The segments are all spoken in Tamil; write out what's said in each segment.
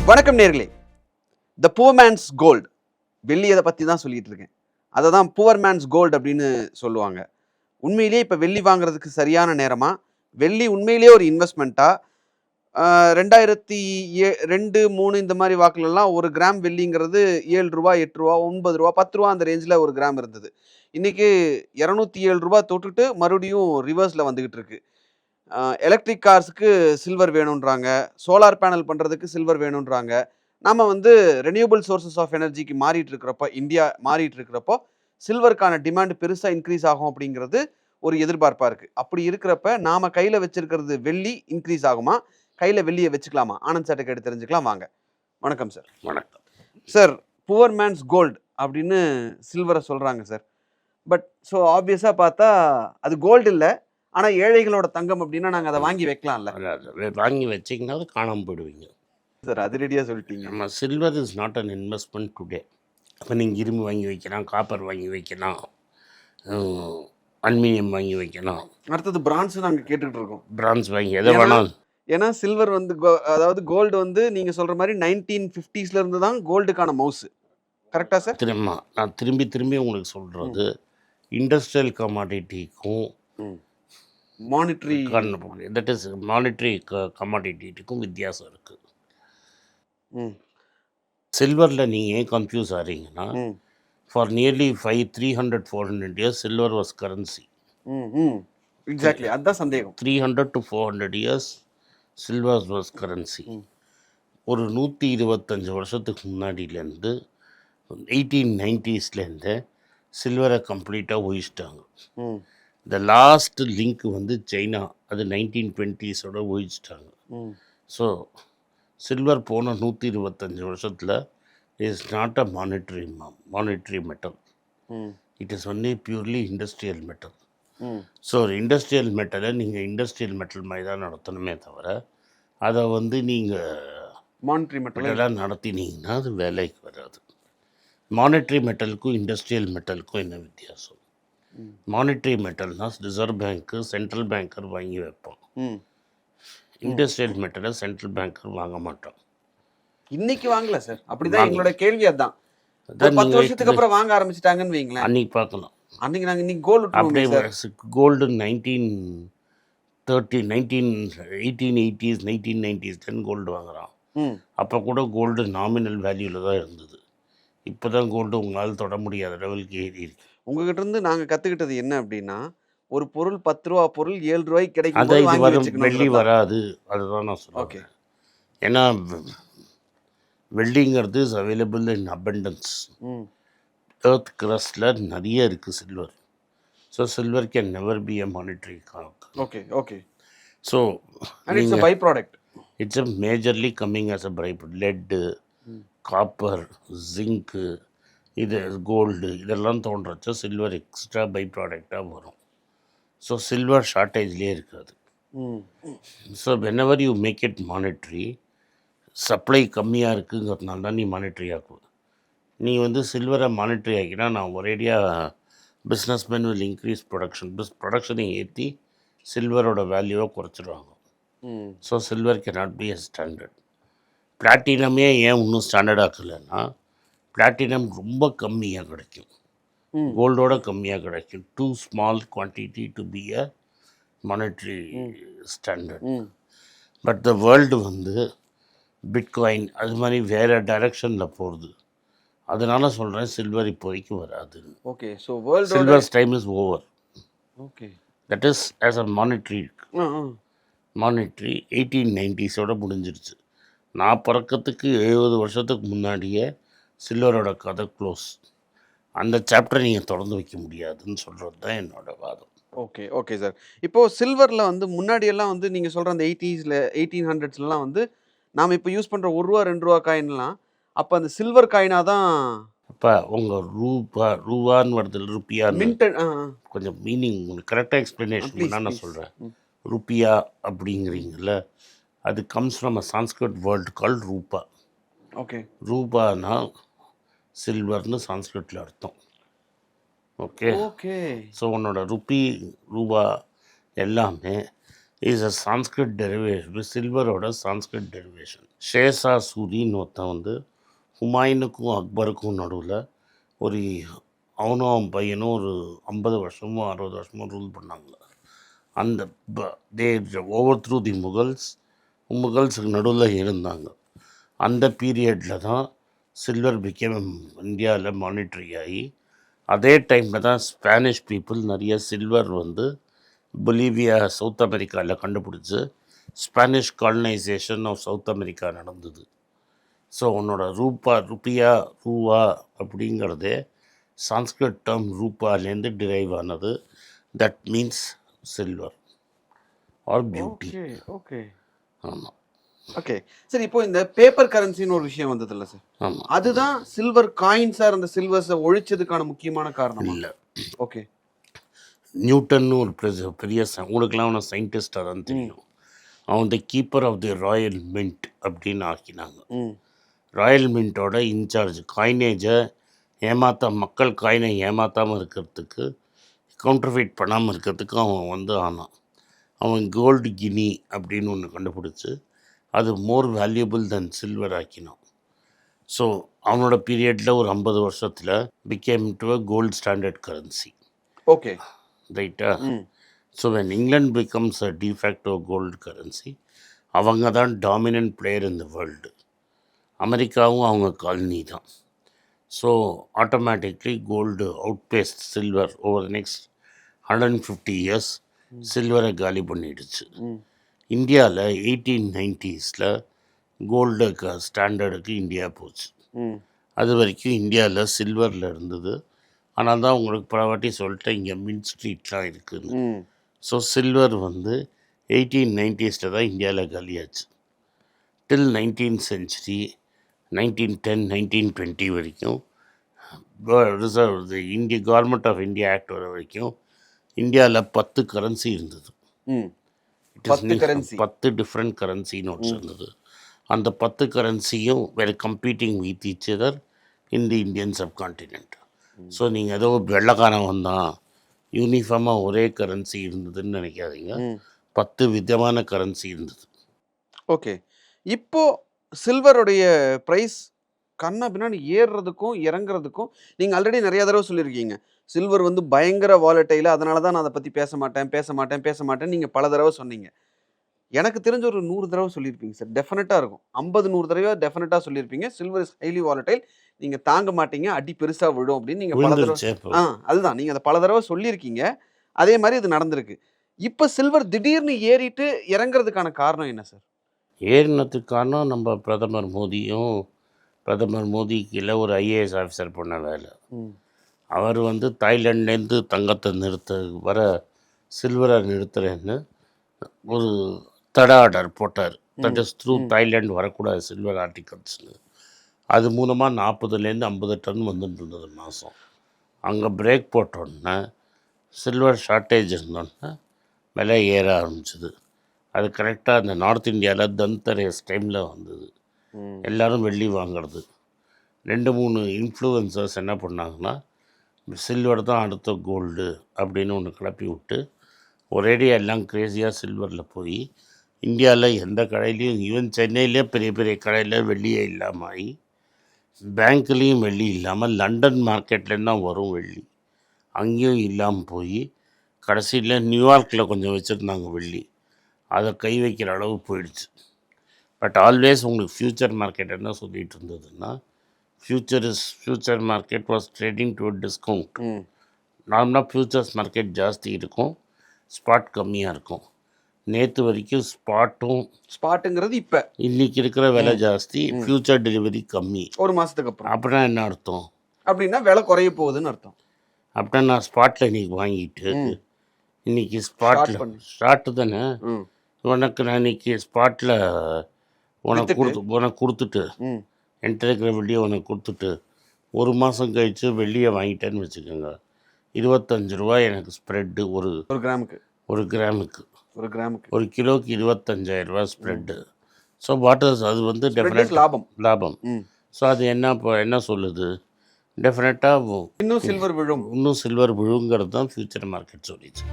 வணக்கம் நேர்களே. த புவர் மேன்ஸ் கோல்டு, வெள்ளி அதை பற்றி தான் சொல்லிட்டு இருக்கேன். அதை தான் புவர் மேன்ஸ் கோல்டு அப்படின்னு சொல்லுவாங்க. உண்மையிலேயே இப்போ வெள்ளி வாங்குறதுக்கு சரியான நேரமா, வெள்ளி உண்மையிலேயே ஒரு இன்வெஸ்ட்மெண்ட்டா? 2002-3 இந்த மாதிரி வாக்குலலாம் ஒரு கிராம் வெள்ளிங்கிறது ரூ. 7, ரூ. 8, ரூ. 9, ரூ. 10 அந்த ரேஞ்சில் ஒரு கிராம் இருந்தது. இன்னைக்கு ரூ. 207 தொட்டுட்டு மறுபடியும் ரிவர்ஸில் வந்துகிட்டு இருக்கு. எலக்ட்ரிக் கார்ஸுக்கு சில்வர் வேணுன்றாங்க, சோலார் பேனல் பண்ணுறதுக்கு சில்வர் வேணுன்றாங்க. நம்ம ரெனியூபிள் சோர்சஸ் ஆஃப் எனர்ஜிக்கு இந்தியா மாறிட்டு இருக்கிறப்போ சில்வருக்கான டிமாண்ட் பெருசாக இன்க்ரீஸ் ஆகும் அப்படிங்கிறது ஒரு எதிர்பார்ப்பாக இருக்குது. அப்படி இருக்கிறப்ப நாம் கையில் வச்சிருக்கிறது வெள்ளி இன்க்ரீஸ் ஆகுமா, கையில் வெள்ளியை வச்சுக்கலாமா? ஆனந்த் சார்ட்ட கேட்டு தெரிஞ்சுக்கலாம் வாங்க. வணக்கம் சார். வணக்கம் சார். புவர் மேன்ஸ் கோல்டு அப்படின்னு சில்வரை சொல்கிறாங்க சார். பட் ஸோ ஆப்வியஸாக பார்த்தா அது கோல்டு இல்லை, ஆனால் ஏழைகளோட தங்கம் அப்படின்னா நாங்கள் அதை வாங்கி வைக்கலாம்ல. வாங்கி வச்சிங்கன்னா அது காணாமல் போயிடுவீங்க சார். அது ரெடியாக சொல்லிட்டீங்க. நம்ம silver is not an investment today. அப்போ நீங்கள் இரும்பு வாங்கி வைக்கலாம், காப்பர் வாங்கி வைக்கலாம், அலுமினியம் வாங்கி வைக்கலாம். அடுத்தது பிரான்ஸ் நாங்கள் கேட்டுக்கிட்டு இருக்கோம். பிரான்ஸ் வாங்கி எதை வேணாம். ஏன்னா சில்வர் அதாவது கோல்டு நீங்கள் சொல்கிற மாதிரி 1950s இருந்து தான் கோல்டுக்கான மவுஸ். கரெக்டாக சார்? நான் திரும்பி உங்களுக்கு சொல்கிறது, இண்டஸ்ட்ரியல் கமாடிட்டிக்கும் மானிட்டரி கமாடிட்டிக்கும் வித்தியாசம் இருக்குது. சில்வரில் நீங்கள் ஏன் கன்ஃபியூஸ் ஆகிறீங்கன்னா, for nearly 300-400 years silver was currency. Exactly, அதுதான் சந்தேகம். 300 to 400 years silver was currency. ஒரு 125 வருஷத்துக்கு முன்னாடியிலேருந்து 1890s சில்வரை கம்ப்ளீட்டாக ஒழிச்சிட்டாங்க. இந்த லாஸ்ட் லிங்க் சைனா, அது 1920s ஒழிச்சிட்டாங்க. ஸோ சில்வர் போன 125 வருஷத்தில் is not a monetary metal. It is only purely industrial metal. So ஒரு இண்டஸ்ட்ரியல் மெட்டலை நீங்கள் இண்டஸ்ட்ரியல் மெட்டல் மாதிரி தான் நடத்தணுமே தவிர, அதை நீங்கள் மானிட்டரி மெட்டலாக நடத்தினீங்கன்னா அது வேலைக்கு வராது. மானிட்டரி மெட்டலுக்கும் இண்டஸ்ட்ரியல் மெட்டலுக்கும் என்ன வித்தியாசம்? மானிட்டரி மெட்டல்னால் ரிசர்வ் பேங்க்கு, சென்ட்ரல் பேங்கர் வாங்கி வைப்போம். இண்டஸ்ட்ரியல் மெட்டலை சென்ட்ரல் பேங்கர் வாங்க மாட்டோம். இன்னைக்கு வாங்கல சார். அப்படிதான் எங்களோட கேள்வி. அதான் 10 வருஷத்துக்கு அப்புறம் வாங்க ஆரம்பிச்சிட்டாங்கன்னு வைங்களேன். அன்னைக்கு பார்க்கலாம். அன்னைக்கு நாங்கள் இன்னைக்கு கோல்டு 1880s 1990s கோல்டு வாங்குறோம். அப்போ கூட கோல்டு நாமினல் வேல்யூவில் தான் இருந்தது. இப்போ தான் கோல்டு உங்களால் தொட முடியாத லெவலுக்கு ஏறி இருக்கு. உங்ககிட்ட இருந்து நாங்கள் கற்றுக்கிட்டது என்ன அப்படின்னா, ஒரு பொருள் 10 ரூபா பொருள் 7 ரூபாய்க்கு கிடைக்கும். வெள்ளி வராது, அதுதான் நான் சொல்லுவேன். ஓகே. ஏன்னா வெள்ளிங்கிறது is available in abundance. Earth கிரஸ்டில் நிறைய இருக்குது silver. So silver can never be a monetary cost. Okay. So it's a byproduct. It's a majorly coming as a byproduct. Lead, copper, zinc, இது கோல்டு இதெல்லாம் தோன்றச்சோ சில்வர் எக்ஸ்ட்ரா பை ப்ராடக்டாக வரும். ஸோ சில்வர் ஷார்ட்டேஜ்லேயே இருக்காது. So whenever you make it monetary, supply கம்மியாக இருக்குங்கிறதுனால தான் நீ மானிட்ரி ஆக்குவ. நீ சில்வரை மானிட்ரி ஆக்கினா நான் ஒரேடியாக பிஸ்னஸ்மேன் வில் இன்க்ரீஸ் ப்ரொடக்ஷனை ஏற்றி சில்வரோட வேல்யூவை குறைச்சிடுவாங்க. So silver can not be a standard. பிளாட்டினமே ஏன் இன்னும் ஸ்டாண்டர்ட் ஆக்கலைன்னா, பிளாட்டினம் ரொம்ப கம்மியாக கிடைக்கும், கோல்டோட கம்மியாக கிடைக்கும். Too small quantity to be a monetary standard. But the world bitcoin அது மாதிரி வேறு டைரக்ஷனில் போகிறது. அதனால சொல்கிறேன் சில்வர் இப்போதைக்கு வராது. Okay. So world silvers time is over. Okay. That is as a monetary 1890s முடிஞ்சிருச்சு. நான் பிறக்கிறதுக்கு 70 வருஷத்துக்கு முன்னாடியே சில்வரோட கதை க்ளோஸ். அந்த சாப்டரை நீங்கள் தொடர்ந்து வைக்க முடியாதுன்னு சொல்கிறது தான் என்னோடய வாதம். Okay sir. இப்போது சில்வரில் முன்னாடியெல்லாம் நீங்கள் சொல்கிற அந்த 1800ஸ்லாம் நாம் இப்போ யூஸ் பண்ணுற 1 ரூபா 2 ரூபா காயின்லாம் அப்போ அந்த சில்வர் காயினாக தான். அப்போ உங்கள் ரூபான்னு வருது, ருப்பியா மின்ட். கொஞ்சம் மீனிங் உங்களுக்கு கரெக்டாக எக்ஸ்ப்ளனேஷன் பண்ணால் நான் சொல்கிறேன். ருப்பியா அப்படிங்கிறீங்கள, அது comes from a Sanskrit word called rupa. Okay. ரூபானா சில்வர்னு சான்ஸ்கிரிட்டில் அர்த்தம். ஓகே. ஸோ உன்னோட ரூபா எல்லாமே இஸ் அ சான்ஸ்கிரிட் டெரிவேஷன், சில்வரோட சான்ஸ்கிரிட் டெரிவேஷன். ஷேர்ஷா சூரின்னு ஒருத்தன் வந்து ஹுமாயூனுக்கும் அக்பருக்கும் நடுவில் ஒரு அவனும் அவன் பையனும் ஒரு 50 வருஷமோ 60 வருஷமோ ரூல் பண்ணாங்க. அந்த தே ஓவர் த்ரூ தி முகல்ஸுக்கு நடுவில் இருந்தாங்க. அந்த பீரியடில் தான் சில்வர் பிகேம் இந்தியாவில் மானிட்ரி ஆகி, அதே டைமில் தான் ஸ்பானிஷ் பீப்புள் நிறைய சில்வர் வந்து பொலிவியா சவுத் அமெரிக்காவில் கண்டுபிடிச்சி Spanish colonisation of South America நடந்தது. ஸோ உன்னோட ருப்பியா ரூவா அப்படிங்கிறதே சான்ஸ்கிரிட் டேர்ம் ரூபாலேருந்து டிரைவ் ஆனது. That means silver or beauty. Okay ஆமாம். ஓகே சரி, இப்போ இந்த பேப்பர் கரன்சின்னு ஒரு விஷயம் வந்தது இல்லை சார்? ஆமாம். அதுதான் சில்வர் காயின் சார் அந்த சில்வர்ஸை ஒழிச்சதுக்கான முக்கியமான காரணம் இல்லை. ஓகே. நியூட்டன்னு ஒரு பெரிய உங்களுக்கெல்லாம் அவனை சயின்டிஸ்டாக தான் தெரியும். அவன் the keeper of the royal mint அப்படின்னு ஆக்கினாங்க. ராயல் மின்ட்டோட இன்சார்ஜ் காயினேஜை மக்கள் காயினை ஏமாற்றாமல் இருக்கிறதுக்கு, கவுண்டர்ஃபீட் பண்ணாமல் இருக்கிறதுக்கு அவன் வந்து ஆனான். அவன் கோல்டு கினி அப்படின்னு ஒன்று கண்டுபிடிச்சி அது மோர் வேல்யூபிள் தென் சில்வர் ஆக்கினான். ஸோ அவனோட பீரியடில் ஒரு 50 வருஷத்தில் became to a gold standard currency. Okay ரைட்டா? So when England becomes a de facto gold currency, அவங்க தான் dominant player in the world. அமெரிக்காவும் அவங்க காலனி தான். So automatically gold outpaced silver over the next 150 years சில்வரை காலி பண்ணிடுச்சு. இந்தியாவில் 1890s கோல்டு ஸ்டாண்டர்டுக்கு இந்தியா போச்சு. அது வரைக்கும் இந்தியாவில் சில்வரில் இருந்தது. ஆனால் தான் உங்களுக்கு பல வாட்டி சொல்லிட்டேன் இங்கே மின்ட் ஸ்ட்ரீட்லாம் இருக்குதுன்னு. ஸோ சில்வர் வந்து 1890s தான் இந்தியாவில் காலியாச்சு. டில் 19th century 1910 1920 வரைக்கும் ரிசர்வ் இந்திய கவர்மெண்ட் ஆஃப் இந்தியா ஆக்ட் வர வரைக்கும் இந்தியாவில் 10 கரன்சி இருந்தது. 10 டிஃப்ரெண்ட் கரன்சி நோட்ஸ் இருந்தது. அந்த 10 கரன்சியும் வேறு competing with each other in the Indian subcontinent. So நீங்கள் ஏதோ வெள்ளைக்காரன் வந்தான் யூனிஃபார்மாக ஒரே கரன்சி இருந்ததுன்னு நினைக்காதீங்க. 10 விதமான கரன்சி இருந்தது. ஓகே, இப்போது சில்வருடைய ப்ரைஸ் கண்ணா பின்னாடி ஏறுறதுக்கும் இறங்குறதுக்கும் நீங்கள் ஆல்ரெடி நிறையா தடவை சொல்லியிருக்கீங்க. சில்வர் வந்து பயங்கர வாலட்டைல, அதனால தான் நான் அதை பற்றி பேச மாட்டேன் நீங்கள் பல தடவை சொன்னீங்க. எனக்கு தெரிஞ்ச ஒரு 100 தடவை சொல்லியிருப்பீங்க சார், டெஃபினட்டாக இருக்கும். 50-100 தடவை டெஃபினட்டாக சொல்லியிருப்பீங்க சில்வர் இஸ் ஹைலி வாலட்டைல், நீங்கள் தாங்க மாட்டீங்க, அடி பெருசாக விடும் அப்படின்னு நீங்கள் பல தடவை அதுதான் நீங்கள் அதை பல தடவை சொல்லியிருக்கீங்க. அதே மாதிரி இது நடந்திருக்கு. இப்போ சில்வர் திடீர்னு ஏறிட்டு இறங்குறதுக்கான காரணம் என்ன சார்? ஏறினதுக்கு காரணம் நம்ம பிரதமர் மோடி கீழே ஒரு ஐஏஎஸ் ஆஃபீஸர் பண்ண வேலை. அவர் வந்து தாய்லாண்ட்லேருந்து தங்கத்தை சில்வரை நிறுத்துறேன்னு ஒரு தடை ஆர்டர் போட்டார். தட் இஸ் த்ரூ தாய்லாண்ட் வரக்கூடாது சில்வர் ஆர்டிகல்ஸ்னு. அது மூலமாக 40லேருந்து 50 டன் வந்துட்டு இருந்தது மாதம். அங்கே பிரேக் போட்டோன்னே சில்வர் ஷார்ட்டேஜ் இருந்தோன்னே விலை ஏற ஆரம்பிச்சிது. அது கரெக்டாக அந்த நார்த் இந்தியாவில் தன்தரேஸ் டைமில் வந்தது. எல்லோரும் வெள்ளி வாங்கிறது. 2-3 இன்ஃப்ளூயன்சர்ஸ் என்ன பண்ணாங்கன்னா சில்வர் தான் அடுத்த கோல்டு அப்படின்னு ஒன்று கிளப்பி விட்டு ஒரேடியாக எல்லாம் க்ரேஸியாக சில்வரில் போய் இந்தியாவில் எந்த கடையிலையும், ஈவன் சென்னையிலே பெரிய பெரிய கடையில் வெள்ளியே இல்லாமல் ஆகி, பேங்க்லேயும் வெள்ளி இல்லாமல் லண்டன் மார்க்கெட்லேருந்து தான் வரும் வெள்ளி, அங்கேயும் இல்லாமல் போய் கடைசியில் நியூயார்க்கில் கொஞ்சம் வச்சுருந்தாங்க வெள்ளி, அதை கை வைக்கிற அளவு போயிடுச்சு. பட் ஆல்வேஸ் உங்களுக்கு ஃப்யூச்சர் மார்க்கெட் என்ன சொல்லிகிட்டு இருந்ததுன்னா, future market was trading to discount. நார்மலாக ஃப்யூச்சர்ஸ் மார்க்கெட் ஜாஸ்தி இருக்கும், ஸ்பாட் கம்மியாக இருக்கும். நேற்று வரைக்கும் ஸ்பாட்டுங்கிறது இப்போ இன்றைக்கி இருக்கிற விலை ஜாஸ்தி, ஃப்யூச்சர் டெலிவரி கம்மி. ஒரு மாதத்துக்கு அப்புறம் அப்படின்னா என்ன அர்த்தம்? அப்படின்னா விலை குறைய போகுதுன்னு அர்த்தம். அப்படின்னா நான் ஸ்பாட்டில் இன்றைக்கி வாங்கிட்டு இன்றைக்கி ஸ்டார்ட்டு தானே உனக்கு நான் இன்றைக்கி ஸ்பாட்டில் உனக்கு கொடுத்துட்டு என்கிட்ட இருக்கிற வெள்ளியை உனக்கு கொடுத்துட்டு ஒரு மாதம் கழித்து வெள்ளியை வாங்கிட்டேன்னு வச்சுக்கோங்க, 25 ரூபா எனக்கு ஸ்ப்ரெட்டு. ஒரு கிராமுக்கு ஒரு கிலோக்கு 25,000 ரூபா ஸ்ப்ரெட்டு. ஸோ வாட்டர்ஸ் அது வந்து டெஃபினட் லாபம். ஸோ அது என்ன சொல்லுது, டெஃபினட்டாக இன்னும் சில்வர் விழுங்கிறது தான் ஃப்யூச்சர் மார்க்கெட் சொல்லிச்சு.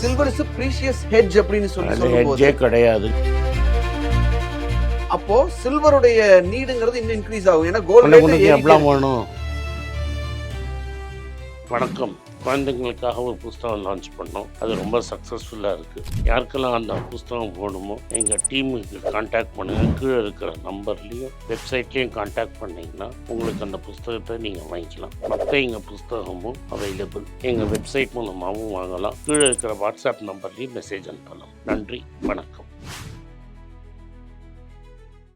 சில்வர் இஸ் ப்ரீஷியஸ் ஹெட்ஜ் அப்படின்னு சொல்லி அது சொல்லும்போது ஹெட்ஜே கிடையாது. அப்போ சில்வருடைய நீடுங்கிறது இன்னும் இன்க்ரீஸ் ஆகும். ஏன்னா உனக்கு கோல்டு எவ்வளோ வேணும்? வணக்கம். குழந்தைங்களுக்காக ஒரு புஸ்தகம் லான்ச் பண்ணோம். அது ரொம்ப சக்ஸஸ்ஃபுல்லாக இருக்குது. யாருக்கெல்லாம் அந்த புஸ்தகம் வேணுமோ எங்கள் டீமுக்கு கான்டாக்ட் பண்ணுங்கள். கீழே இருக்கிற நம்பர்லேயும் வெப்சைட்லேயும் கான்டாக்ட் பண்ணிங்கன்னா உங்களுக்கு அந்த புஸ்தகத்தை நீங்கள் வாங்கிக்கலாம். மற்ற எங்கள் புஸ்தகமும் அவைலபிள். எங்கள் வெப்சைட் மூலமாகவும் வாங்கலாம். கீழே இருக்கிற வாட்ஸ்அப் நம்பர்லேயும் மெசேஜ் அனுப்பலாம். நன்றி, வணக்கம்.